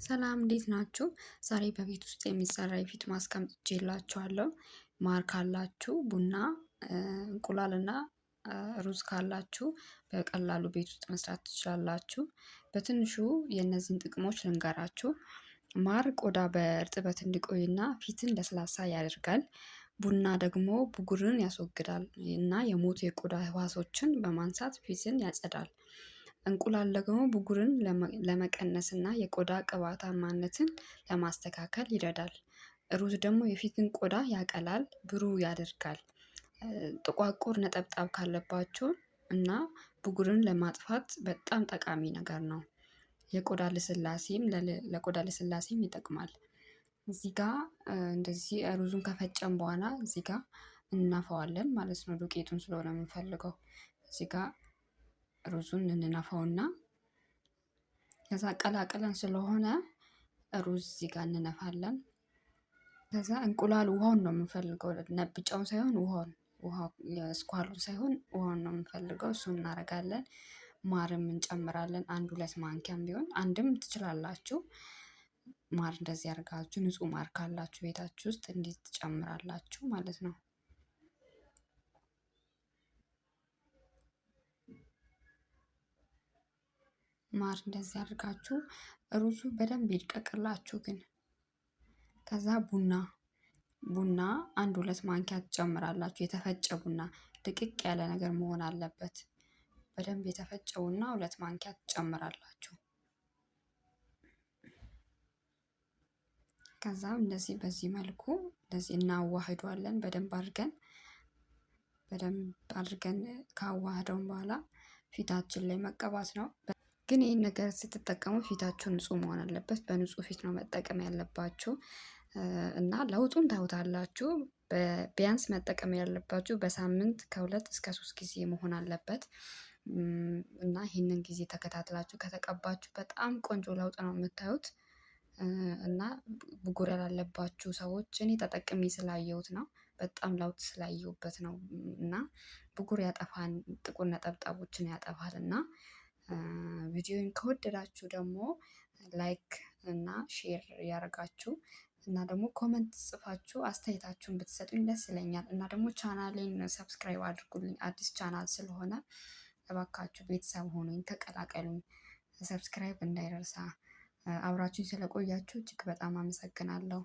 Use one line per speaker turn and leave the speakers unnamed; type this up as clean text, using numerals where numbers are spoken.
ሰላም እንዴት ናችሁ? ዛሬ በቤት ውስጥ የሚሰራ የፊት ማስክ አምጥቼላችኋለሁ። ማር ካላችሁ ቡና፣ እንቁላልና ሩዝ ካላችሁ በቀላሉ ቤት ውስጥ መስራት ትችላላችሁ። በትንሹ የእነዚህን ጥቅሞች ልንገራችሁ። ማር ቆዳ በእርጥበት እንዲቆይና ፊትን ለስላሳ ያደርጋል። ቡና ደግሞ ብጉርን ያስወግዳል እና የሞቱ የቆዳ ህዋሶችን በማንሳት ፊትን ያጸዳል። እንቁላል ደግሞ ብጉርን ለመቀነስ እና የቆዳ ቅባታማነትን ለማስተካከል ይረዳል። ሩዝ ደግሞ የፊትን ቆዳ ያቀላል፣ ብሩህ ያደርጋል። ጥቋቁር ነጠብጣብ ካለባችሁ እና ብጉርን ለማጥፋት በጣም ጠቃሚ ነገር ነው። የቆዳ ለቆዳ ልስላሴም ይጠቅማል። እዚህ ጋር እንደዚህ ሩዙን ከፈጨን በኋላ እዚህ ጋር እናፈዋለን ማለት ነው። ዱቄቱን ስለሆነ የምንፈልገው እዚህ ጋር ሩዙን እንነፋውና ከዛ ቀላቅለን ስለሆነ ሩዝ እዚህ ጋር እንነፋለን። ከዛ እንቁላል ውሃውን ነው የምንፈልገው፣ ነብጫውን ሳይሆን ስኳሩን ሳይሆን ውሃውን ነው የምንፈልገው። እሱን እናደርጋለን። ማርም እንጨምራለን። 1-2 ማንኪያም ቢሆን አንድም ትችላላችሁ። ማር እንደዚህ አድርጋችሁ ንጹህ ማር ካላችሁ ቤታችሁ ውስጥ እንዲህ ትጨምራላችሁ ማለት ነው። ማር እንደዚህ አድርጋችሁ ሩዙ በደንብ ይድቀቅላችሁ። ግን ከዛ ቡና 1-2 ማንኪያ ትጨምራላችሁ። የተፈጨ ቡና ድቅቅ ያለ ነገር መሆን አለበት። በደንብ የተፈጨውና 2 ማንኪያ ትጨምራላችሁ። ከዛ እንደዚህ በዚህ መልኩ እንደዚህ እናዋህዷለን። በደንብ አድርገን ካዋህደውን በኋላ ፊታችን ላይ መቀባት ነው። ግን ይህን ነገር ስትጠቀሙ ፊታችሁ ንጹህ መሆን አለበት። በንጹህ ፊት ነው መጠቀም ያለባችሁ እና ለውጡን ታዩታላችሁ። ቢያንስ መጠቀም ያለባችሁ በሳምንት ከ2 እስከ 3 ጊዜ መሆን አለበት እና ይህንን ጊዜ ተከታትላችሁ ከተቀባችሁ በጣም ቆንጆ ለውጥ ነው የምታዩት። እና ብጉር ያላለባችሁ ሰዎች እኔ ተጠቅሜ ስላየሁት ነው፣ በጣም ለውጥ ስላየሁበት ነው። እና ብጉር ያጠፋል፣ ጥቁር ነጠብጣቦችን ያጠፋል። እና ቪዲዮን ከወደዳችሁ ደግሞ ላይክ እና ሼር ያደርጋችሁ እና ደግሞ ኮመንት ጽፋችሁ አስተያየታችሁን ብትሰጡኝ ደስ ይለኛል። እና ደግሞ ቻናሌን ሰብስክራይብ አድርጉልኝ፣ አዲስ ቻናል ስለሆነ እባካችሁ ቤተሰብ ሆኑኝ፣ ተቀላቀሉኝ። ሰብስክራይብ እንዳይረሳ። አብራችሁኝ ስለቆያችሁ እጅግ በጣም አመሰግናለሁ።